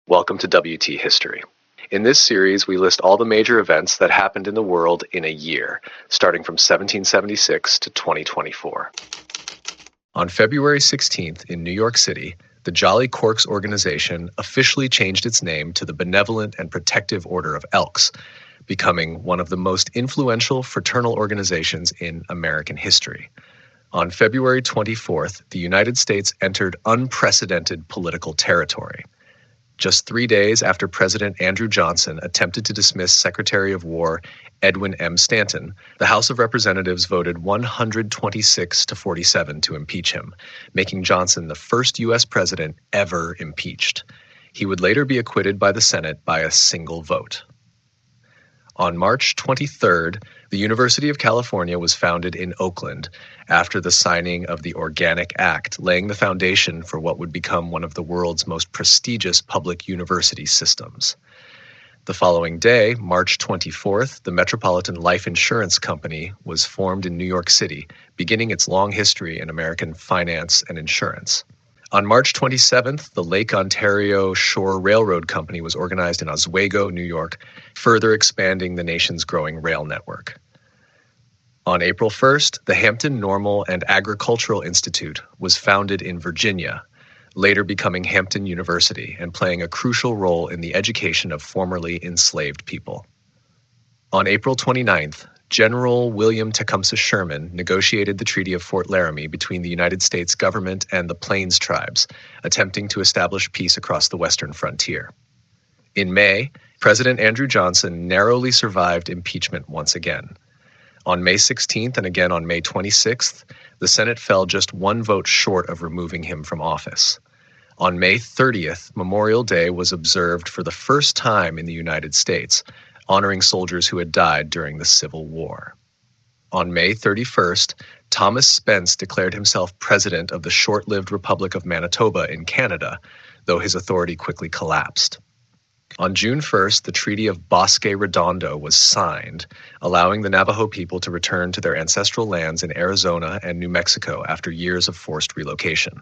Welcome to WT History. In this series, we list all the major events that happened in the world in a year, starting from 1776 to 2024. On February 16th in New York City, the Jolly Corks organization officially changed its name to the Benevolent and Protective Order of Elks, becoming one of the most influential fraternal organizations in American history. On February 24th, the United States entered unprecedented political territory. Just 3 days after President Andrew Johnson attempted to dismiss Secretary of War Edwin M. Stanton, the House of Representatives voted 126 to 47 to impeach him, making Johnson the first U.S. president ever impeached. He would later be acquitted by the Senate by a single vote. On March 23rd, the University of California was founded in Oakland after the signing of the Organic Act, laying the foundation for what would become one of the world's most prestigious public university systems. The following day, March 24th, the Metropolitan Life Insurance Company was formed in New York City, beginning its long history in American finance and insurance. On March 27th, the Lake Ontario Shore Railroad Company was organized in Oswego, New York, further expanding the nation's growing rail network. On April 1st, the Hampton Normal and Agricultural Institute was founded in Virginia, later becoming Hampton University and playing a crucial role in the education of formerly enslaved people. On April 29th, General William Tecumseh Sherman negotiated the Treaty of Fort Laramie between the United States government and the Plains tribes, attempting to establish peace across the western frontier. In May, President Andrew Johnson narrowly survived impeachment once again. On May 16th and again on May 26th, the Senate fell just one vote short of removing him from office. On May 30th, Memorial Day was observed for the first time in the United States, honoring soldiers who had died during the Civil War. On May 31st, Thomas Spence declared himself president of the short-lived Republic of Manitoba in Canada, though his authority quickly collapsed. On June 1st, the Treaty of Bosque Redondo was signed, allowing the Navajo people to return to their ancestral lands in Arizona and New Mexico after years of forced relocation.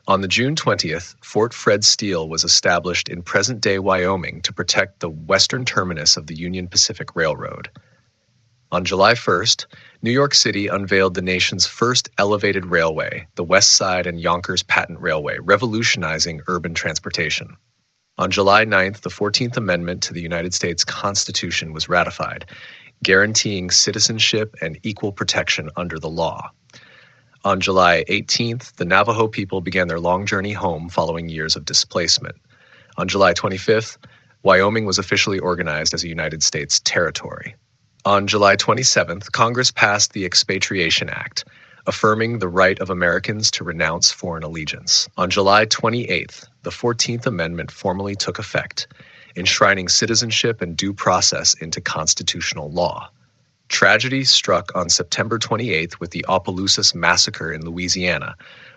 On the June 20th, Fort Fred Steele was established in present-day Wyoming to protect the western terminus of the Union Pacific Railroad. On July 1st, New York City unveiled the nation's first elevated railway, the West Side and Yonkers Patent Railway, revolutionizing urban transportation. On July 9th, the 14th Amendment to the United States Constitution was ratified, guaranteeing citizenship and equal protection under the law. On July 18th, the Navajo people began their long journey home following years of displacement. On July 25th, Wyoming was officially organized as a United States territory. On July 27th, Congress passed the Expatriation Act, affirming the right of Americans to renounce foreign allegiance. On July 28th, the 14th Amendment formally took effect, enshrining citizenship and due process into constitutional law. Tragedy struck on September 28th with the Opelousas Massacre in Louisiana,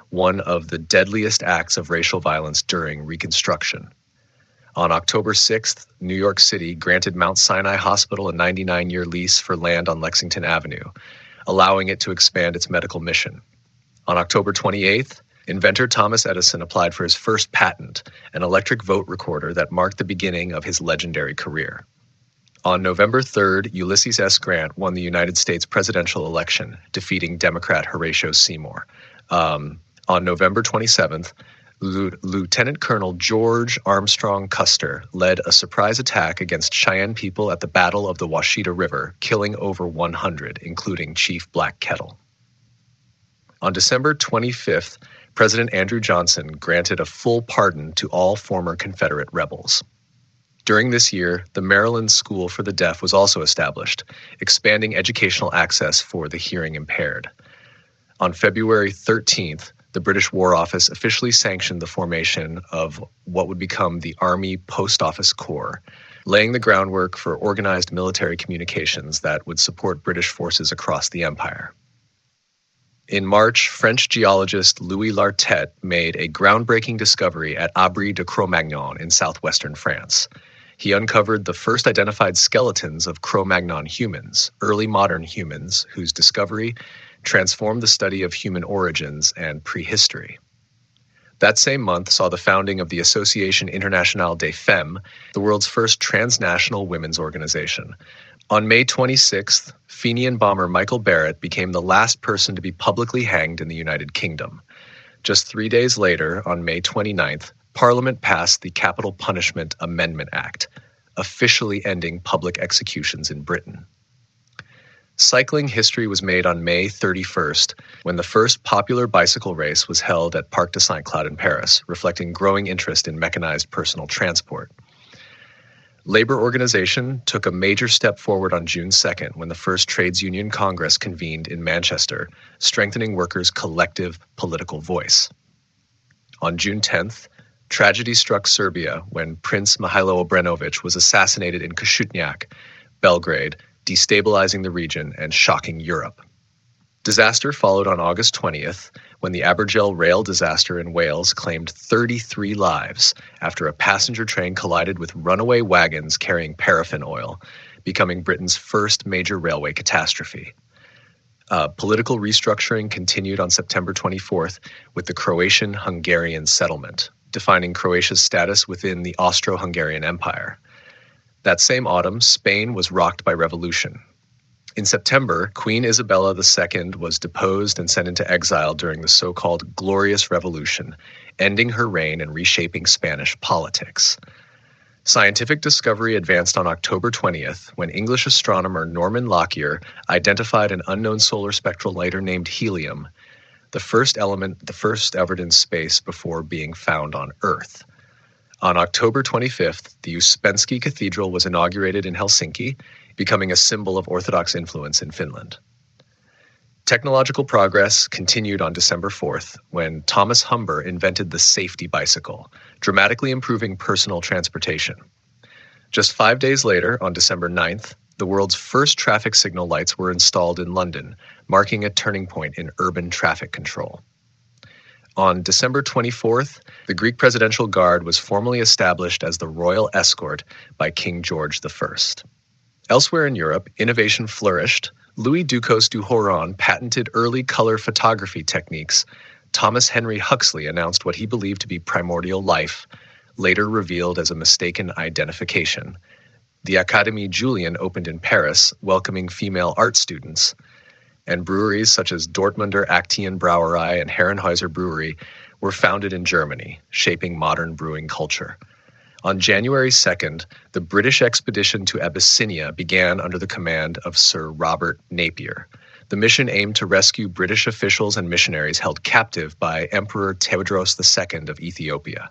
one of the deadliest acts of racial violence during Reconstruction. On October 6th, New York City granted Mount Sinai Hospital a 99-year lease for land on Lexington Avenue, allowing it to expand its medical mission. On October 28th, inventor Thomas Edison applied for his first patent, an electric vote recorder that marked the beginning of his legendary career. On November 3rd, Ulysses S. Grant won the United States presidential election, defeating Democrat Horatio Seymour. On November 27th, Lieutenant Colonel George Armstrong Custer led a surprise attack against Cheyenne people at the Battle of the Washita River, killing over 100, including Chief Black Kettle. On December 25th, President Andrew Johnson granted a full pardon to all former Confederate rebels. During this year, the Maryland School for the Deaf was also established, expanding educational access for the hearing impaired. On February 13th, the British War Office officially sanctioned the formation of what would become the Army Post Office Corps, laying the groundwork for organized military communications that would support British forces across the empire. In March, French geologist Louis Lartet made a groundbreaking discovery at Abri de Cro-Magnon in southwestern France. He uncovered the first identified skeletons of Cro-Magnon humans, early modern humans, whose discovery transformed the study of human origins and prehistory. That same month saw the founding of the Association Internationale des Femmes, the world's first transnational women's organization. On May 26th, Fenian bomber Michael Barrett became the last person to be publicly hanged in the United Kingdom. Just 3 days later, on May 29th, Parliament passed the Capital Punishment Amendment Act, officially ending public executions in Britain. Cycling history was made on May 31st, when the first popular bicycle race was held at Parc de Saint-Cloud in Paris, reflecting growing interest in mechanized personal transport. Labor organization took a major step forward on June 2nd when the first Trades Union Congress convened in Manchester, strengthening workers' collective political voice. On June 10th, tragedy struck Serbia when Prince Mihailo Obrenović was assassinated in Košutnjak, Belgrade, destabilizing the region and shocking Europe. Disaster followed on August 20th when the Abergele rail disaster in Wales claimed 33 lives after a passenger train collided with runaway wagons carrying paraffin oil, becoming Britain's first major railway catastrophe. Political restructuring continued on September 24th with the Croatian-Hungarian settlement, defining Croatia's status within the Austro-Hungarian Empire. That same autumn, Spain was rocked by revolution. In September, Queen Isabella II was deposed and sent into exile during the so-called Glorious Revolution, ending her reign and reshaping Spanish politics. Scientific discovery advanced on October 20th when English astronomer Norman Lockyer identified an unknown solar spectral lighter named helium, the first ever in space before being found on Earth. On October 25th, the Uspensky Cathedral was inaugurated in Helsinki, becoming a symbol of Orthodox influence in Finland. Technological progress continued on December 4th when Thomas Humber invented the safety bicycle, dramatically improving personal transportation. Just 5 days later, on December 9th, the world's first traffic signal lights were installed in London, marking a turning point in urban traffic control. On December 24th, the Greek Presidential Guard was formally established as the Royal Escort by King George I. Elsewhere in Europe, innovation flourished. Louis Ducos du Horon patented early color photography techniques. Thomas Henry Huxley announced what he believed to be primordial life, later revealed as a mistaken identification. The Académie Julian opened in Paris, welcoming female art students. And breweries such as Dortmunder Aktien Brauerei and Herrenhäuser Brewery were founded in Germany, shaping modern brewing culture. On January 2nd, the British expedition to Abyssinia began under the command of Sir Robert Napier. The mission aimed to rescue British officials and missionaries held captive by Emperor Tewodros II of Ethiopia.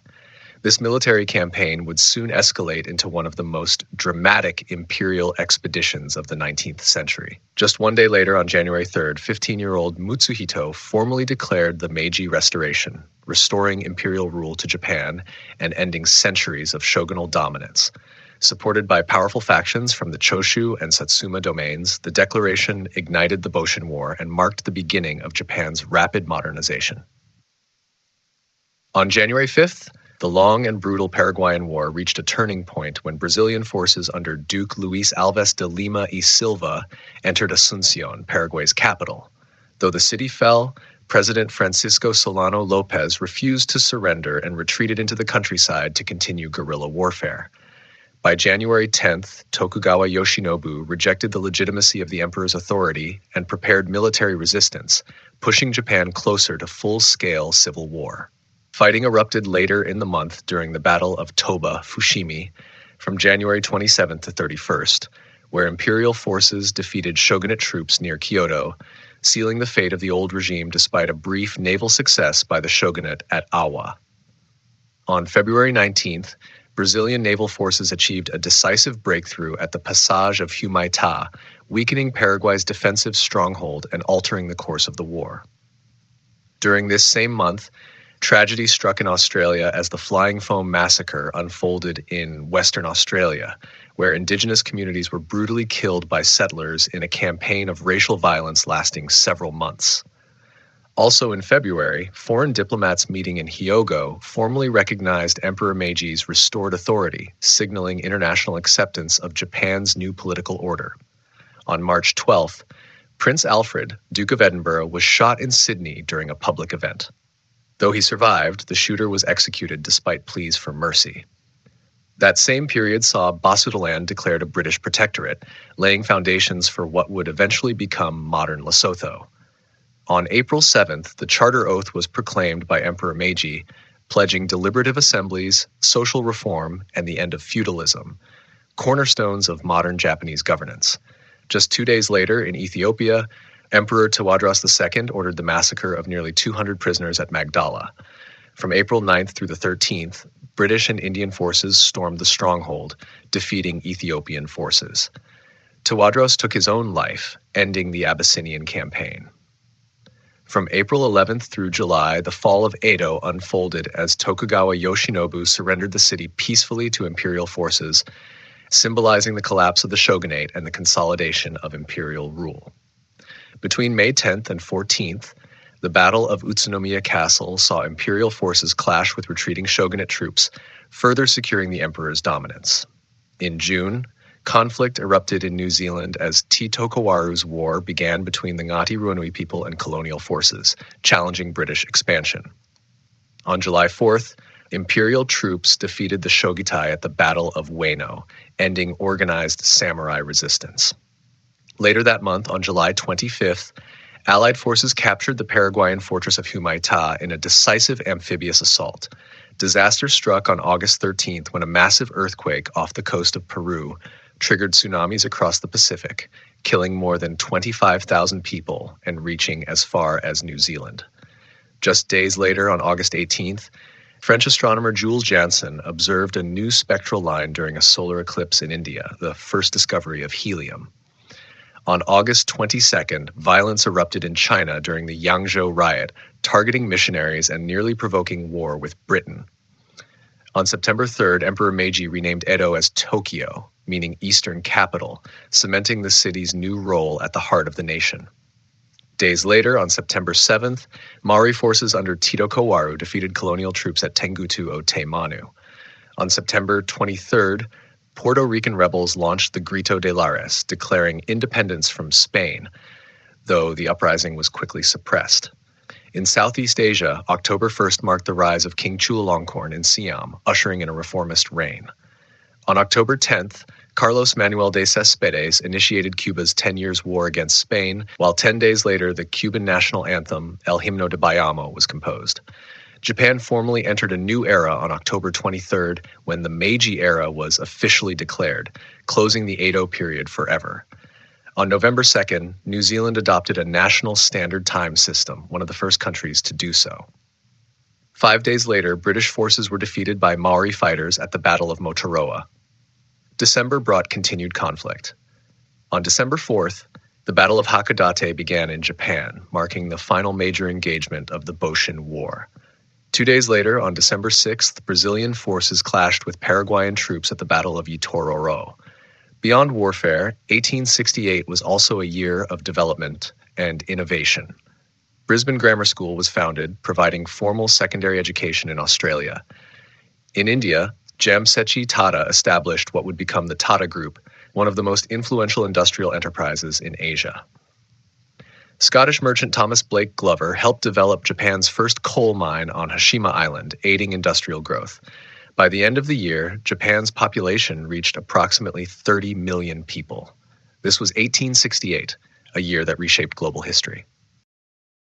This military campaign would soon escalate into one of the most dramatic imperial expeditions of the 19th century. Just 1 day later, on January 3rd, 15-year-old Mutsuhito formally declared the Meiji Restoration, restoring imperial rule to Japan and ending centuries of shogunal dominance. Supported by powerful factions from the Choshu and Satsuma domains, the declaration ignited the Boshin War and marked the beginning of Japan's rapid modernization. On January 5th, the long and brutal Paraguayan War reached a turning point when Brazilian forces under Duke Luis Alves de Lima y Silva entered Asunción, Paraguay's capital. Though the city fell, President Francisco Solano Lopez refused to surrender and retreated into the countryside to continue guerrilla warfare. By January 10th, Tokugawa Yoshinobu rejected the legitimacy of the emperor's authority and prepared military resistance, pushing Japan closer to full-scale civil war. Fighting erupted later in the month during the Battle of Toba, Fushimi, from January 27th to 31st, where imperial forces defeated shogunate troops near Kyoto, sealing the fate of the old regime despite a brief naval success by the shogunate at Awa. On February 19th, Brazilian naval forces achieved a decisive breakthrough at the Passage of Humaitá, weakening Paraguay's defensive stronghold and altering the course of the war. During this same month, tragedy struck in Australia as the Flying Foam Massacre unfolded in Western Australia, where Indigenous communities were brutally killed by settlers in a campaign of racial violence lasting several months. Also in February, foreign diplomats meeting in Hyogo formally recognized Emperor Meiji's restored authority, signaling international acceptance of Japan's new political order. On March 12th, Prince Alfred, Duke of Edinburgh, was shot in Sydney during a public event. Though he survived, the shooter was executed despite pleas for mercy. That same period saw Basutoland declared a British protectorate, laying foundations for what would eventually become modern Lesotho. On April 7th, the Charter Oath was proclaimed by Emperor Meiji, pledging deliberative assemblies, social reform, and the end of feudalism, cornerstones of modern Japanese governance. Just 2 days later, in Ethiopia, Emperor Tawadros II ordered the massacre of nearly 200 prisoners at Magdala. From April 9th through the 13th, British and Indian forces stormed the stronghold, defeating Ethiopian forces. Tawadros took his own life, ending the Abyssinian campaign. From April 11th through July, the fall of Edo unfolded as Tokugawa Yoshinobu surrendered the city peacefully to imperial forces, symbolizing the collapse of the shogunate and the consolidation of imperial rule. Between May 10th and 14th, the Battle of Utsunomiya Castle saw imperial forces clash with retreating shogunate troops, further securing the emperor's dominance. In June, conflict erupted in New Zealand as Te Tokowaru's War began between the Ngati Ruanui people and colonial forces, challenging British expansion. On July 4th, imperial troops defeated the Shogitai at the Battle of Ueno, ending organized samurai resistance. Later that month, on July 25th, Allied forces captured the Paraguayan fortress of Humaitá in a decisive amphibious assault. Disaster struck on August 13th when a massive earthquake off the coast of Peru triggered tsunamis across the Pacific, killing more than 25,000 people and reaching as far as New Zealand. Just days later, on August 18th, French astronomer Jules Janssen observed a new spectral line during a solar eclipse in India, the first discovery of helium. On August 22nd, violence erupted in China during the Yangzhou riot, targeting missionaries and nearly provoking war with Britain. On September 3rd, Emperor Meiji renamed Edo as Tokyo, meaning Eastern Capital, cementing the city's new role at the heart of the nation. Days later, on September 7th, Maori forces under Tito Kowaru defeated colonial troops at Tengutu o Te Manu. On September 23rd, Puerto Rican rebels launched the Grito de Lares, declaring independence from Spain, though the uprising was quickly suppressed. In Southeast Asia, October 1st marked the rise of King Chulalongkorn in Siam, ushering in a reformist reign. On October 10th, Carlos Manuel de Céspedes initiated Cuba's 10 Years' War against Spain, while 10 days later the Cuban national anthem, El Himno de Bayamo, was composed. Japan formally entered a new era on October 23rd when the Meiji era was officially declared, closing the Edo period forever. On November 2nd, New Zealand adopted a national standard time system, one of the first countries to do so. 5 days later, British forces were defeated by Maori fighters at the Battle of Motoroa. December brought continued conflict. On December 4th, the Battle of Hakodate began in Japan, marking the final major engagement of the Boshin War. 2 days later, on December 6th, Brazilian forces clashed with Paraguayan troops at the Battle of Itororó. Beyond warfare, 1868 was also a year of development and innovation. Brisbane Grammar School was founded, providing formal secondary education in Australia. In India, Jamsetji Tata established what would become the Tata Group, one of the most influential industrial enterprises in Asia. Scottish merchant Thomas Blake Glover helped develop Japan's first coal mine on Hashima Island, aiding industrial growth. By the end of the year, Japan's population reached approximately 30 million people. This was 1868, a year that reshaped global history.